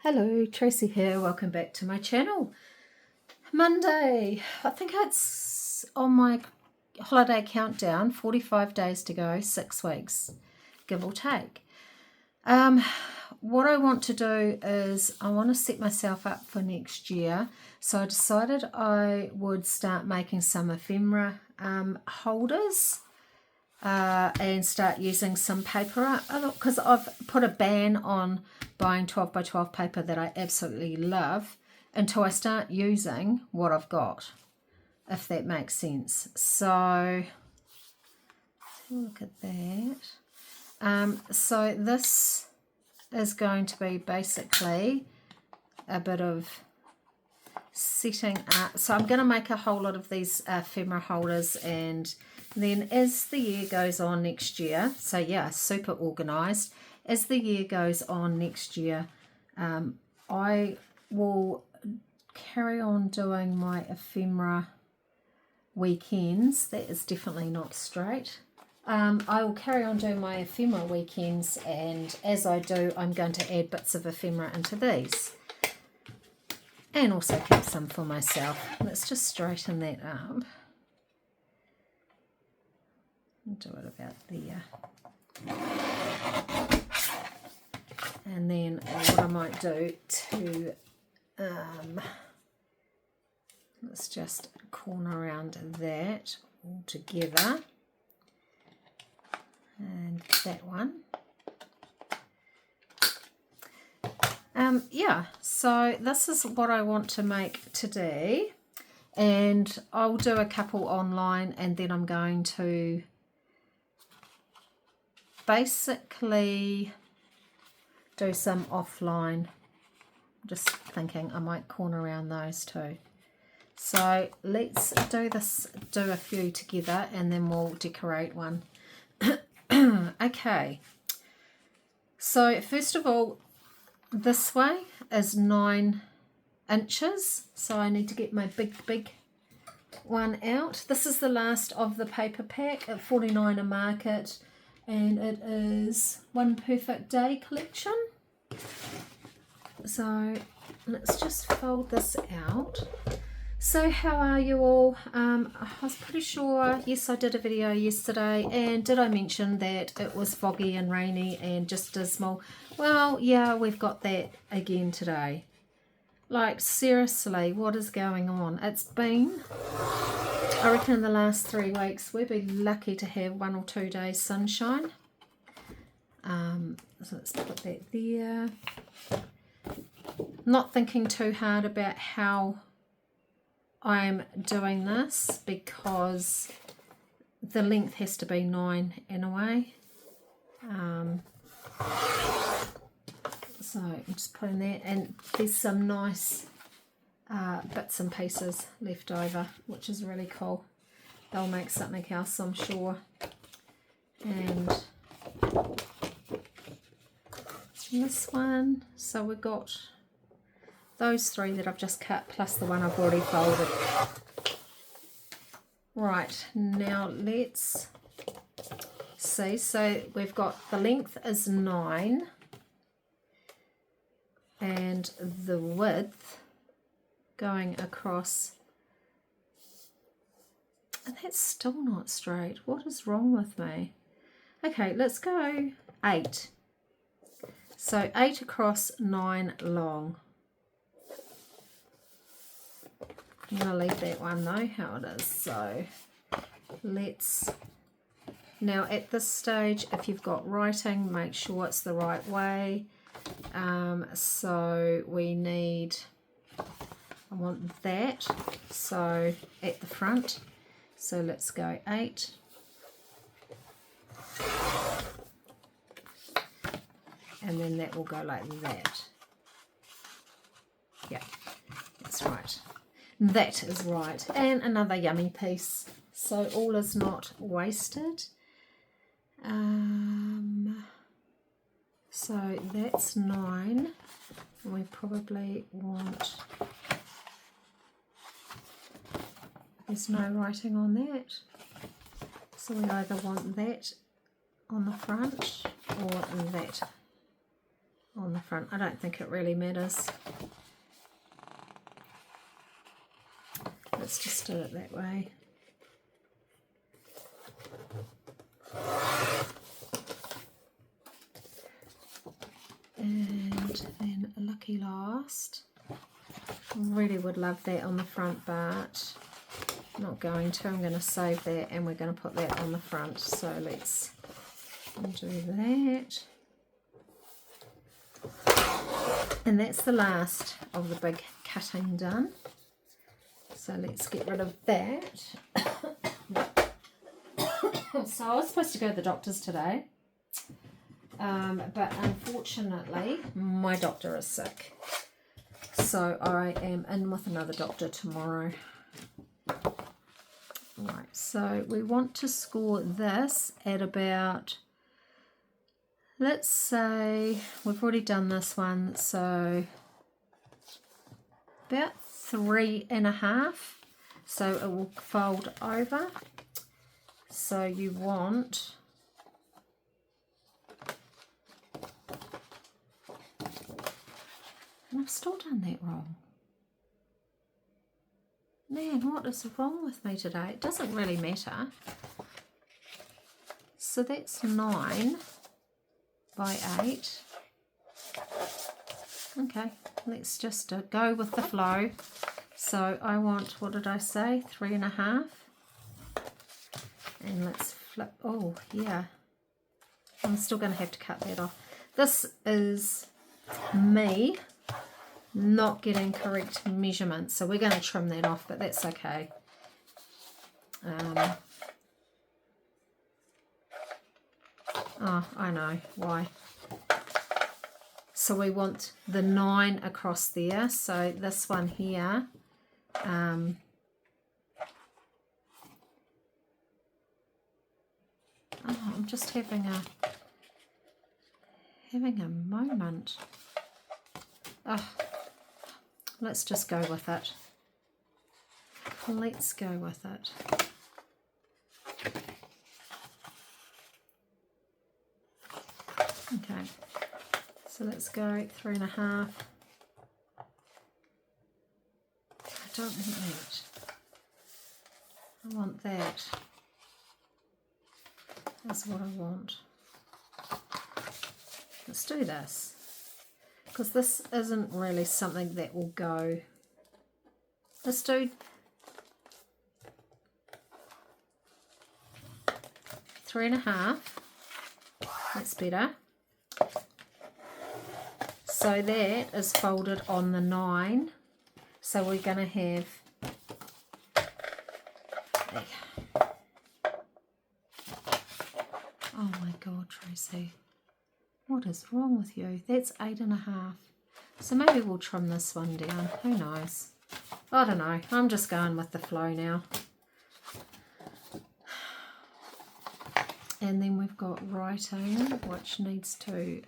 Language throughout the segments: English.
Hello, Tracy here. Welcome back to my channel. Monday. I think it's on my holiday countdown. 45 days to go, 6 weeks, give or take. What I want to do is I want to set myself up for next year. So I decided I would start making some ephemera holders. And start using some paper art because I've put a ban on buying 12 by 12 paper that I absolutely love until I start using what I've got, if that makes sense. So look at that. So this is going to be basically a bit of setting up. So I'm going to make a whole lot of these ephemera holders, and then as the year goes on next year, so yeah, super organized. As the year goes on next year, I will carry on doing my ephemera weekends. That is definitely not straight. I will carry on doing my ephemera weekends, and as I do, I'm going to add bits of ephemera into these. And also keep some for myself. Let's just straighten that up. Do it about there. And then what I might do to, let's just corner around that all together. And that one. Yeah, so this is what I want to make today, and I'll do a couple online, and then I'm going to basically do some offline. Just thinking I might corner around those too. So let's do a few together, and then we'll decorate one. Okay, so first of all, this way is 9 inches, so I need to get my big one out. This is the last of the paper pack at 49 a market, and it is One Perfect Day collection. So let's just fold this out. So how are you all? I was pretty sure, yes, I did a video yesterday, and did I mention that it was foggy and rainy and just dismal? Well, yeah, we've got that again today. Like, seriously, what is going on? It's been, I reckon in the last 3 weeks, we've been lucky to have 1 or 2 days sunshine. So let's put that there. Not thinking too hard about how I'm doing this, because the length has to be 9 anyway. So I'm just putting that, and there's some nice bits and pieces left over, which is really cool. They'll make something else, I'm sure. And this one, so we've got those 3 that I've just cut, plus the one I've already folded. Right, now let's see. So we've got the length is 9, and the width going across, and that's still not straight. What is wrong with me? Okay, let's go 8. So 8 across, 9 long. I'm going to leave that one though, how it is. So let's, now at this stage, if you've got writing, make sure it's the right way. So we need, I want that, so at the front. So let's go 8. And then that will go like that. Yeah, that's right. That is right. And another yummy piece. So all is not wasted. So that's 9. We probably want, there's no writing on that. So we either want that on the front or that on the front. I don't think it really matters. Let's just do it that way. And then a lucky last. Really would love that on the front, but I'm not going to. I'm going to save that and we're going to put that on the front. So let's do that. And that's the last of the big cutting done. So let's get rid of that. So I was supposed to go to the doctor's today, but unfortunately my doctor is sick. So I am in with another doctor tomorrow. Right, so we want to score this at about, let's say, we've already done this one, so about 3.5. So it will fold over. So you want and I've still done that wrong. Man, what is wrong with me today? It doesn't really matter. So that's 9 by 8. Okay, let's just go with the flow. So I want, what did I say? 3.5. And let's flip. Oh, yeah. I'm still going to have to cut that off. This is me not getting correct measurements, so we're going to trim that off, but that's okay. Oh, I know why. So we want the 9 across there, so this one here, oh, I'm just having a moment. Oh, let's just go with it. Let's go with it. Okay, so let's go 3.5. I don't want that. I want that. That's what I want. Let's do this, because this isn't really something that will go. Let's do 3.5. That's better. So that is folded on the 9. So we're going to have oh my God, Tracy, what is wrong with you? That's 8.5. So maybe we'll trim this one down. Who knows? I don't know. I'm just going with the flow now. And then we've got writing, which needs to,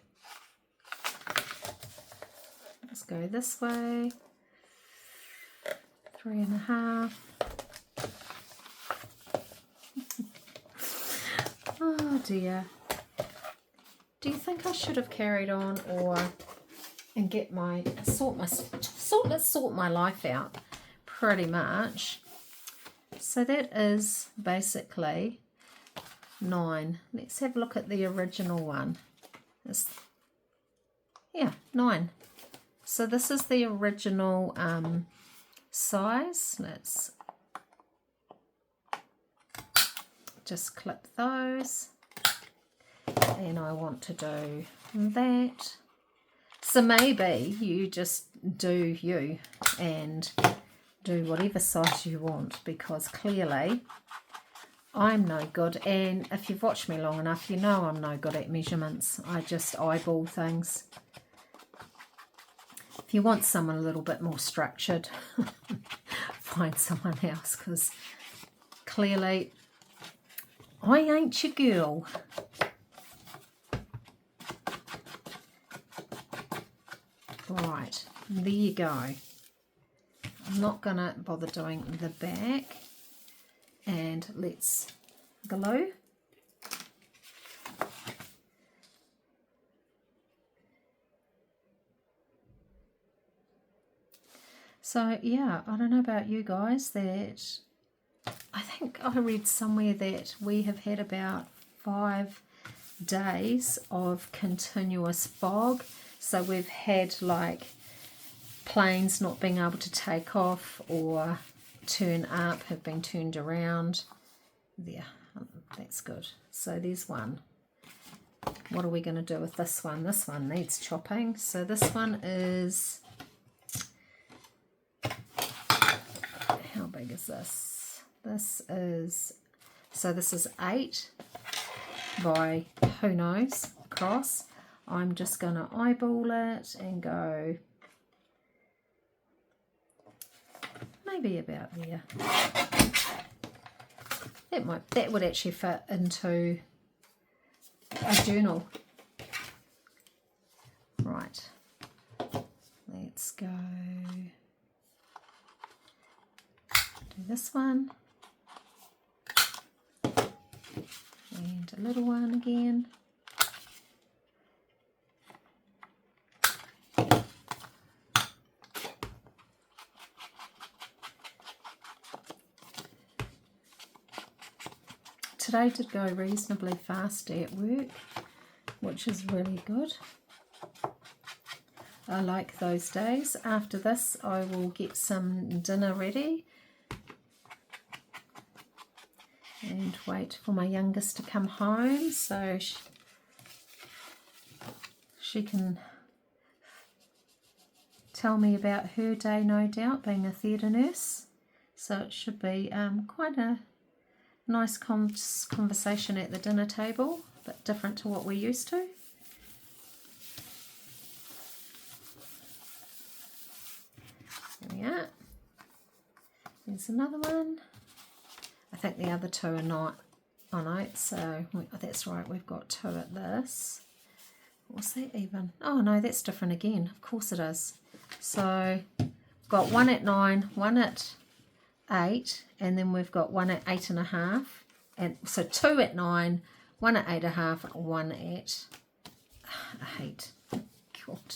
let's go this way. 3.5. Oh dear. Do you think I should have carried on and get my let's sort my life out pretty much. So that is basically 9. Let's have a look at the original one. Yeah, 9. So this is the original size. Let's just clip those, and I want to do that. So maybe you just do you and do whatever size you want, because clearly I'm no good, and if you've watched me long enough, you know I'm no good at measurements. I just eyeball things. If you want someone a little bit more structured, find someone else, because clearly I ain't your girl. Right, there you go. I'm not going to bother doing the back. And let's glue. So yeah, I don't know about you guys, that I think I read somewhere that we have had about 5 days of continuous fog. So we've had like planes not being able to take off or turn up, have been turned around. There, that's good. So there's one. What are we going to do with this one? This one needs chopping. So this one is, how big is this? This is 8 by who knows across. I'm just going to eyeball it and go maybe about there. That would actually fit into a journal. Right, let's go do this one and a little one again. Today did go reasonably fast at work, which is really good. I like those days. After this, I will get some dinner ready and wait for my youngest to come home so she can tell me about her day, no doubt, being a theatre nurse. So it should be quite a nice conversation at the dinner table, a bit different to what we're used to. There we are. There's another one. I think the other two are not on it, so that's right, we've got 2 at this. What's that even? Oh no, that's different again. Of course it is. So got 1 at 9, 1 at 8, and then we've got 1 at 8.5, and so 2 at 9, 1 at 8.5, 1 at 8. God.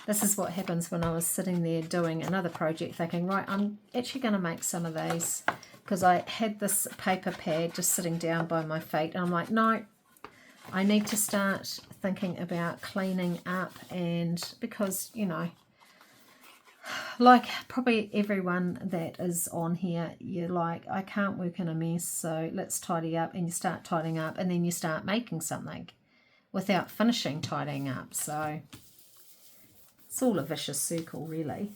This is what happens when I was sitting there doing another project thinking, right, I'm actually going to make some of these, because I had this paper pad just sitting down by my feet, and I'm like, no, I need to start thinking about cleaning up, and because, you know, like probably everyone that is on here, you're like, I can't work in a mess, so let's tidy up, and you start tidying up, and then you start making something without finishing tidying up. So it's all a vicious circle, really.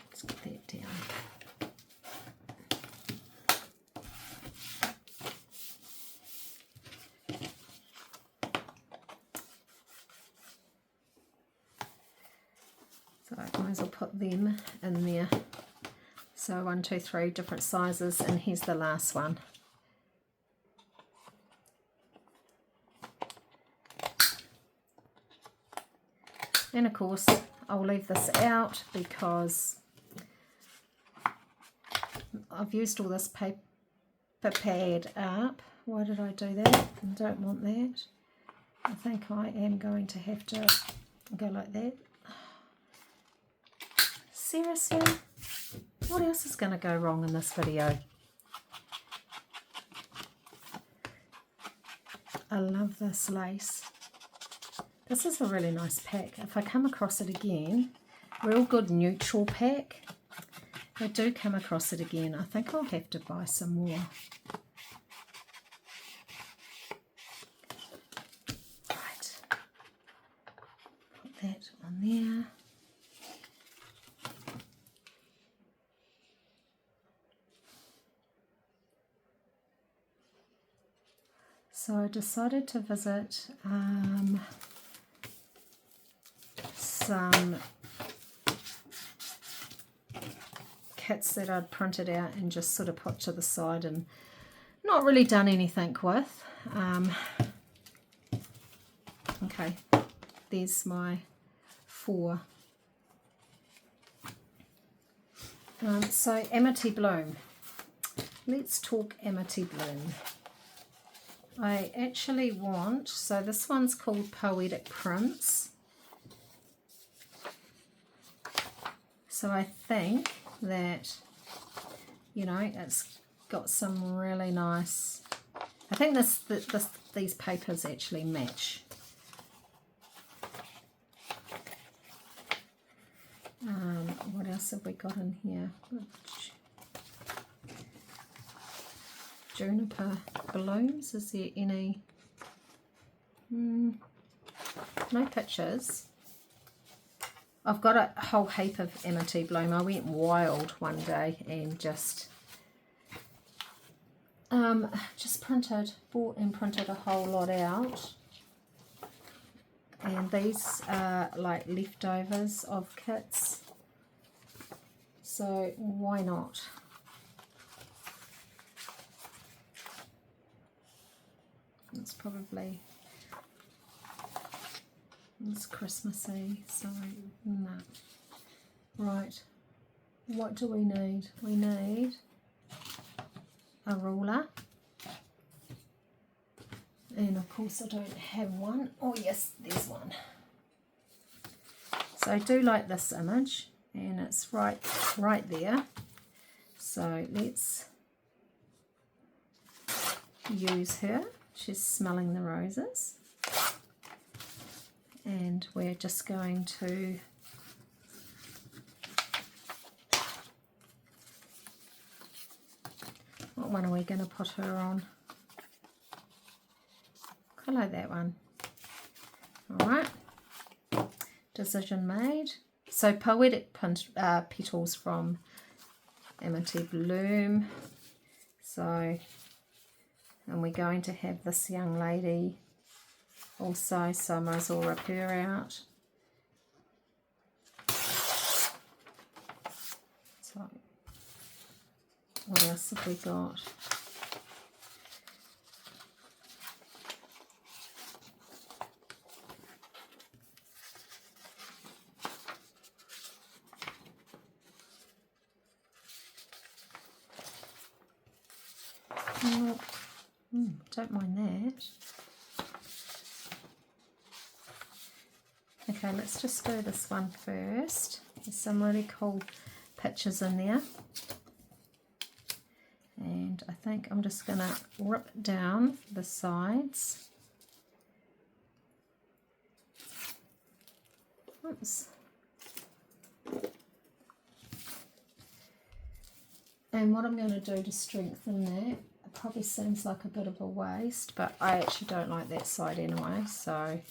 Let's get that down. So I might as well put them in there. So 1, 2, 3 different sizes, and here's the last one. And of course I'll leave this out because I've used all this paper pad up. Why did I do that? I don't want that. I think I am going to have to go like that. Seriously? What else is going to go wrong in this video? I love this lace. This is a really nice pack. If I come across it again, real good neutral pack. If I do come across it again, I think I'll have to buy some more. Right. Put that on there. So I decided to visit some kits that I'd printed out and just sort of put to the side and not really done anything with. Okay, there's my 4. So Amity Bloom. let's talk Amity Bloom. I actually want, so this one's called Poetic Prints. So I think that, you know, it's got some really nice, I think these papers actually match. What else have we got in here? Juniper blooms. Is there any? No pictures. I've got a whole heap of Amity Bloom. I went wild one day and just bought and printed a whole lot out. And these are like leftovers of kits. So why not? It's probably, it's Christmassy, so no. Right, what do we need? We need a ruler. And of course I don't have one. Oh yes, there's one. So I do like this image, and it's right there. So let's use her. She's smelling the roses. And we're just going to what one are we going to put her on? I like that one. Alright, decision made. So Poetic Petals from Amity Bloom. So, and we're going to have this young lady also, so I might as well rip her out. So, what else have we got? Don't mind that. Okay, let's just do this one first. There's some really cool pictures in there. And I think I'm just going to rip down the sides. Oops. And what I'm going to do to strengthen that, it probably seems like a bit of a waste, but I actually don't like that side anyway, so I'm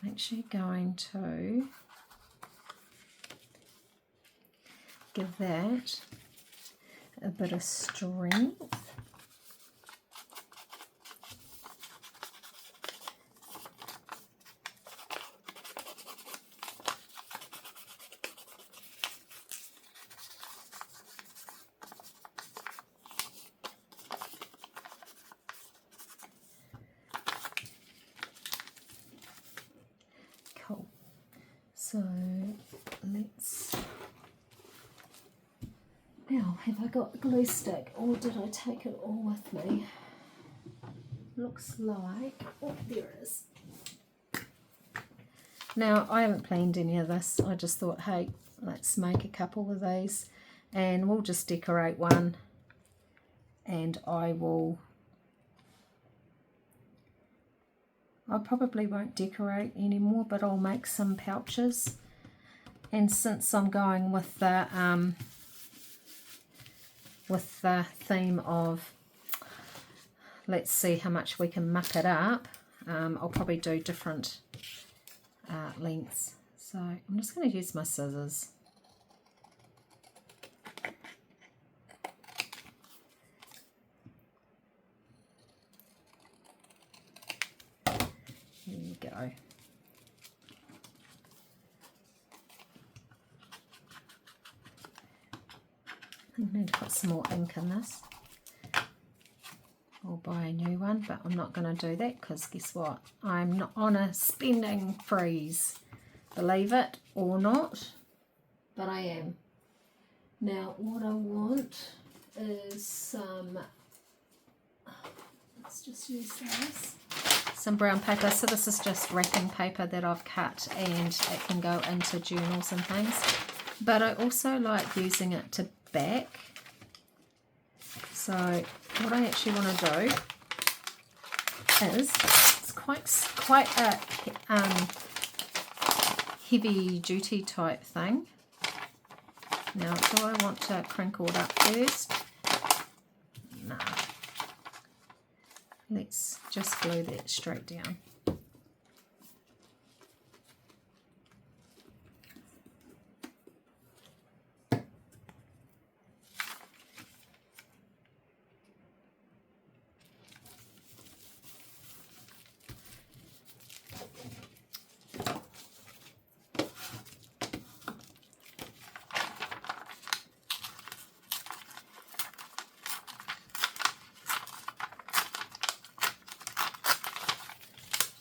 actually going to give that a bit of strength. Cool. So let's, now have I got the glue stick or did I take it all with me? Looks like, oh there it is. Now I haven't planned any of this, I just thought hey let's make a couple of these and we'll just decorate one, and I probably won't decorate anymore, but I'll make some pouches. And since I'm going with the theme of let's see how much we can muck it up, I'll probably do different lengths. So I'm just going to use my scissors. There you go. I need to put some more ink in this. Or buy a new one, but I'm not going to do that because guess what? I'm not on a spending freeze. Believe it or not, but I am. Now what I want is some, let's just use this, some brown paper. So this is just wrapping paper that I've cut, and it can go into journals and things. But I also like using it to back. So what I actually want to do is, it's quite a heavy duty type thing. Now, do I want to crinkle it up first? No. Let's just glue that straight down.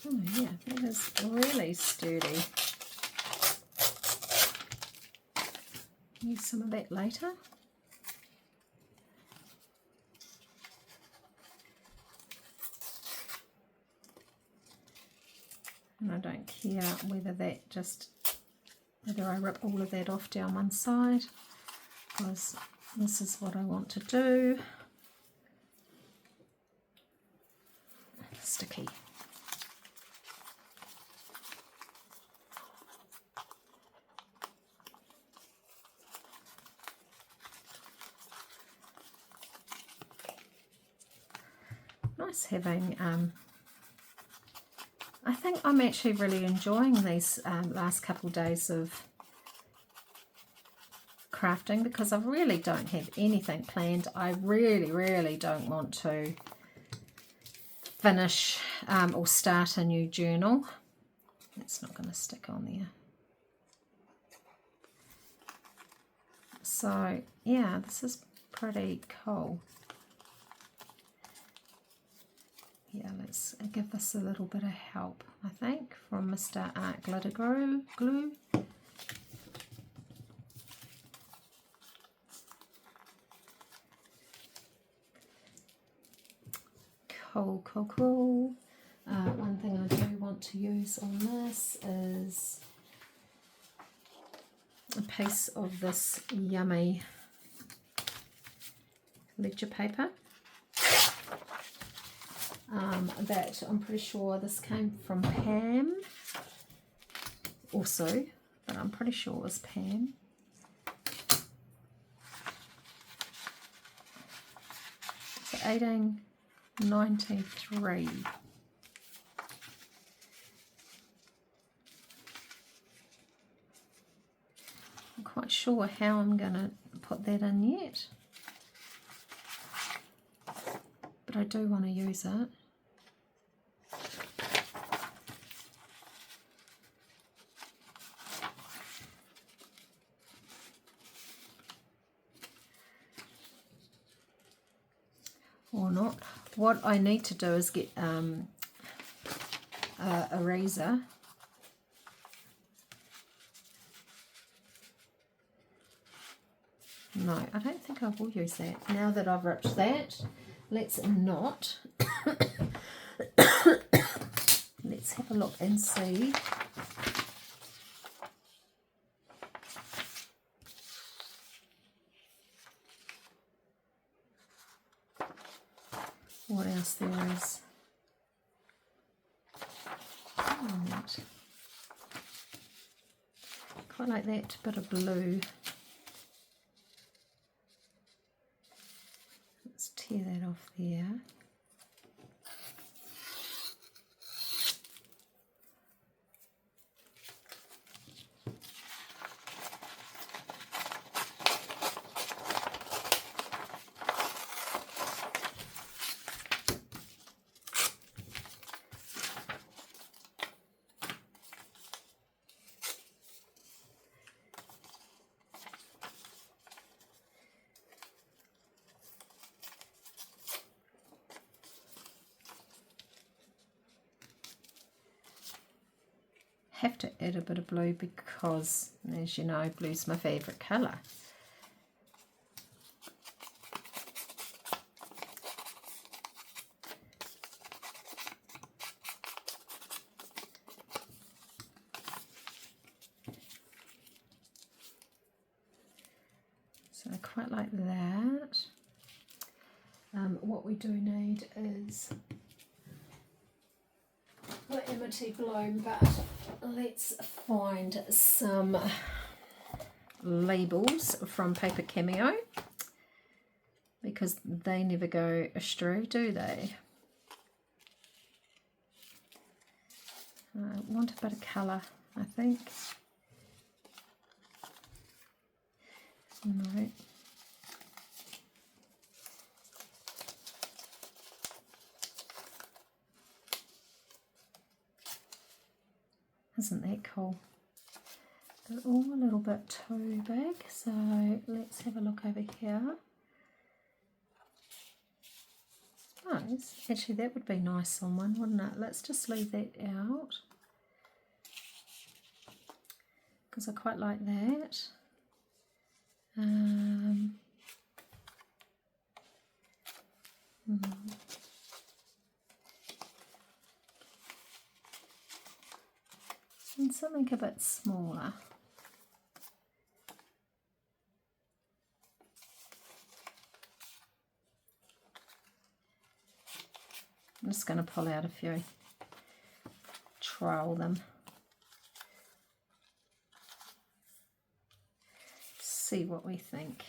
Oh yeah, that is really sturdy. Use some of that later. And I don't care whether I rip all of that off down one side, because this is what I want to do. Sticky. Nice having, I think I'm actually really enjoying these last couple of days of crafting, because I really don't have anything planned. I really don't want to finish or start a new journal. It's not going to stick on there. So yeah, this is pretty cool. Yeah, let's give this a little bit of help, I think, from Mr. Art Glitter Glue. Cool. One thing I do want to use on this is a piece of this yummy ledger paper. That I'm pretty sure this came from Pam also, but I'm pretty sure it was Pam. So 1893. I'm quite sure how I'm going to put that in yet, but I do want to use it. Or not. What I need to do is get a eraser. No, I don't think I will use that. Now that I've ripped that, let's not. Let's have a look and see. What else there is. Right. Quite like that bit of blue. Let's tear that off there. Have to add a bit of blue because, as you know, blue's my favourite colour. So I quite like that. What we do need is the Amity Bloom, but let's find some labels from Paper Cameo, because they never go astray, do they? I want a bit of colour, I think. No. Isn't that cool? They're all a little bit too big, so let's have a look over here. Nice. Actually, that would be nice on one, wouldn't it? Let's just leave that out, because I quite like that. And something a bit smaller. I'm just going to pull out a few, trial them, see what we think.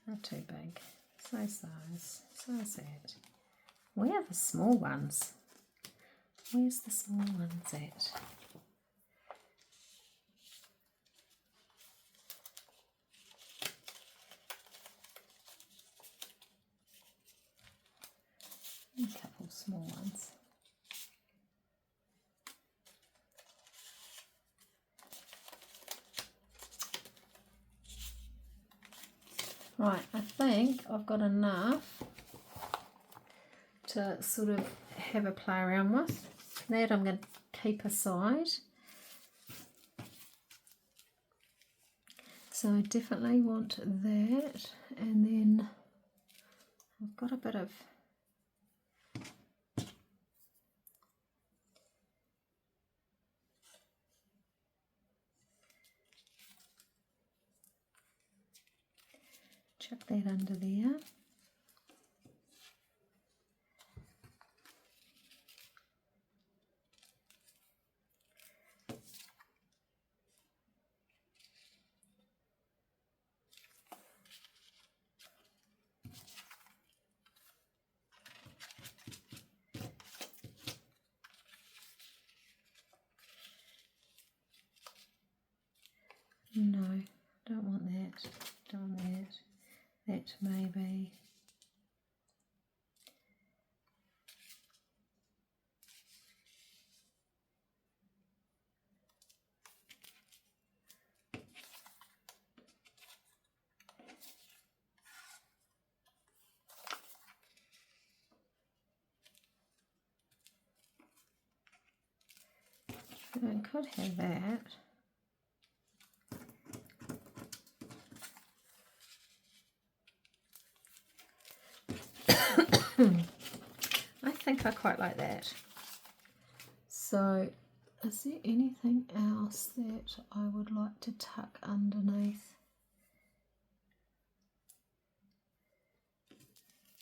Not too big. So's those. So's that. Where are the small ones? Where's the small ones at? A couple small ones. Right, I think I've got enough to sort of have a play around with. That I'm going to keep aside. So I definitely want that, and then I've got a bit of chuck that under there. No, don't want that. Don't want that. That maybe. I could have that. I think I quite like that. So, is there anything else that I would like to tuck underneath?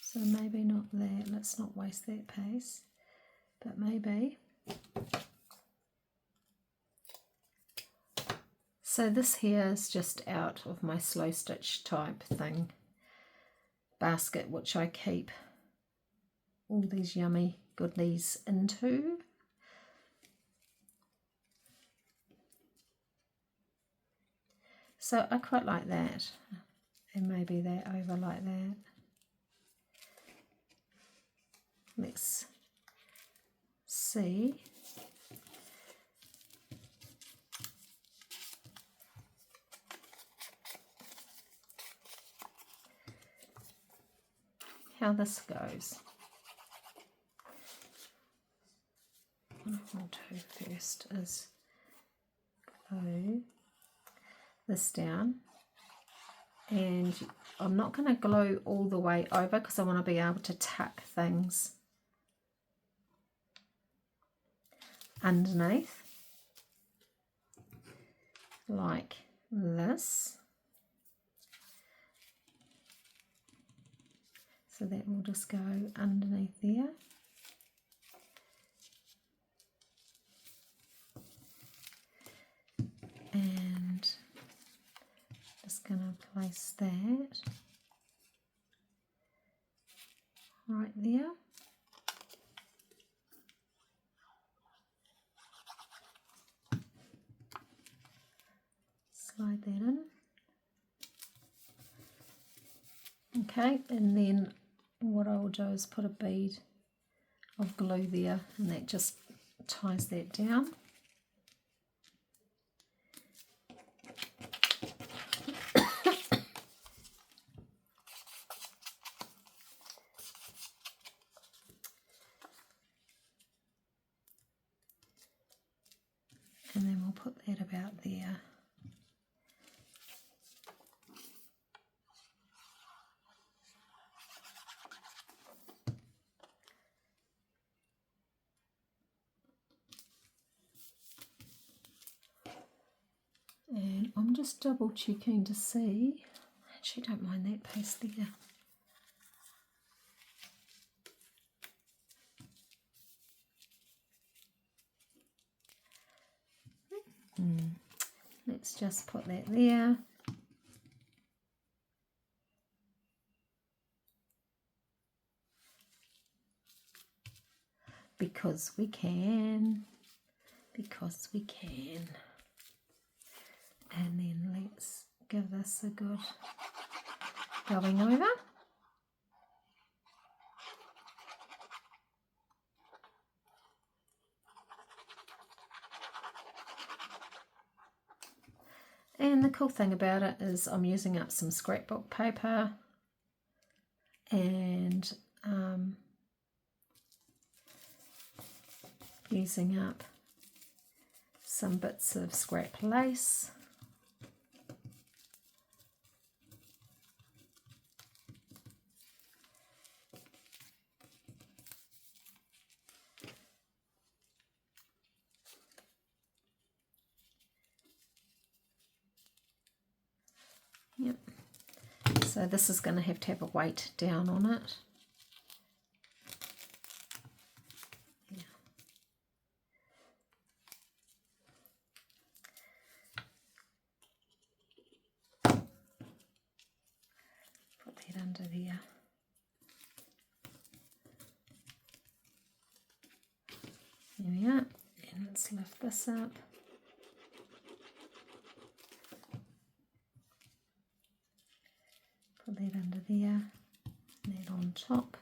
So maybe not that, let's not waste that piece, but maybe. So this here is just out of my slow stitch type thing basket, which I keep all these yummy goodies into. So I quite like that, and maybe that over like that. Let's see. How this goes. What I want to do first is glue this down, and I'm not going to glue all the way over because I want to be able to tuck things underneath like this. So that will just go underneath there. And just going to place that right there. Slide that in. Okay, and then what I will do is put a bead of glue there, and that just ties that down. And then we'll put that about there. And I'm just double checking to see, actually don't mind that piece there. Let's just put that there. Because we can. Because we can. And then let's give this a good going over. And the cool thing about it is I'm using up some scrapbook paper and using up some bits of scrap lace. Yep. So this is going to have a weight down on it. Yeah. Put that under there. There we are. And let's lift this up. Put that under there, that on top.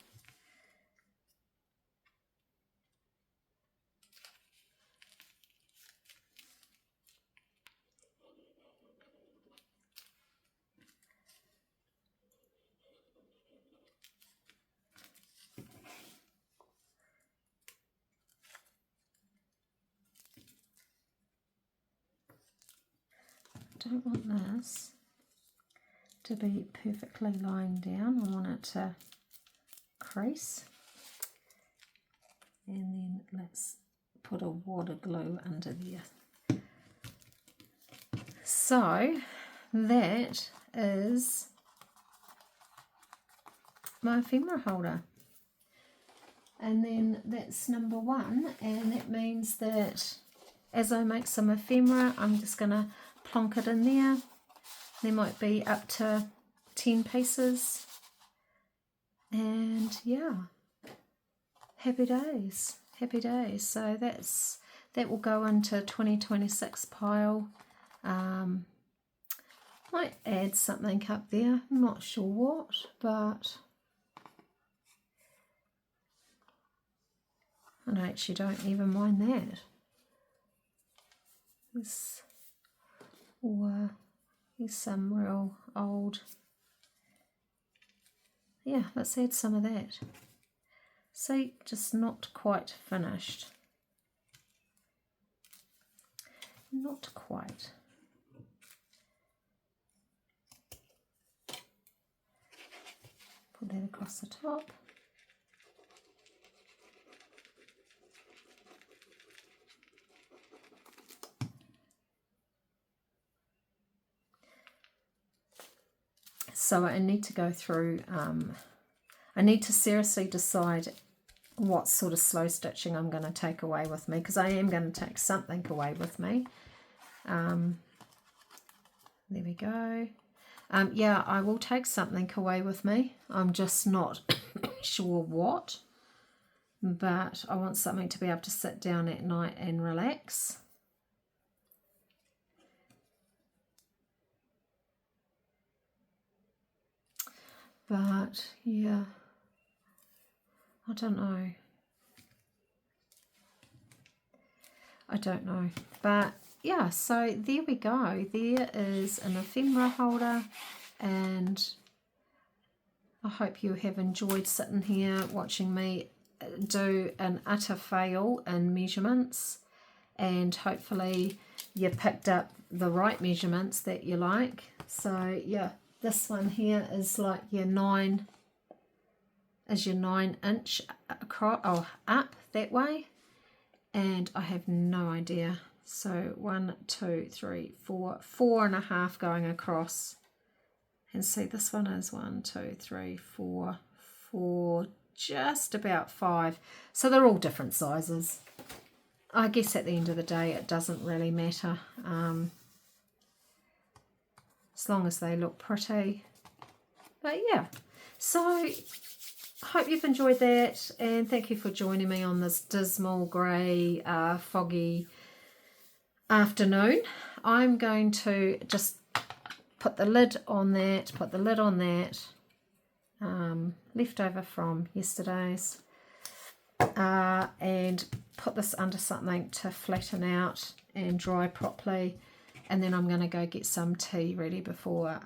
I don't want this to be perfectly lying down. I want it to crease. And then let's put a water glue under there. So that is my ephemera holder. And then that's number one, and that means that as I make some ephemera, I'm just going to plonk it in there. There might be up to 10 pieces, and yeah, happy days, happy days. So that will go into 2026 pile. Might add something up there, I'm not sure what, but I actually don't even mind that. Here's some real old, yeah, let's add some of that. See, just not quite finished. Not quite. Put that across the top. So I need to go through I need to seriously decide what sort of slow stitching I'm going to take away with me, because I am going to take something away with me. There we go. Yeah, I will take something away with me. I'm just not sure what, but I want something to be able to sit down at night and relax. But yeah, I don't know. But yeah, so there we go. There is an ephemera holder, and I hope you have enjoyed sitting here watching me do an utter fail in measurements, and hopefully you picked up the right measurements that you like. So yeah, this one here is like your 9-inch across, up that way, and I have no idea. So 1, 2, 3, 4, 4.5 going across. And see, this one is 1, 2, 3, 4, 4, just about 5. So they're all different sizes. I guess at the end of the day, it doesn't really matter, as long as they look pretty. But yeah, so I hope you've enjoyed that, and thank you for joining me on this dismal, grey, foggy afternoon. I'm going to just put the lid on that, left over from yesterday's, and put this under something to flatten out and dry properly. And then I'm going to go get some tea ready before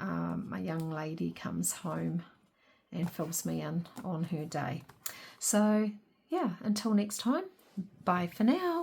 my young lady comes home and fills me in on her day. So yeah, until next time, bye for now.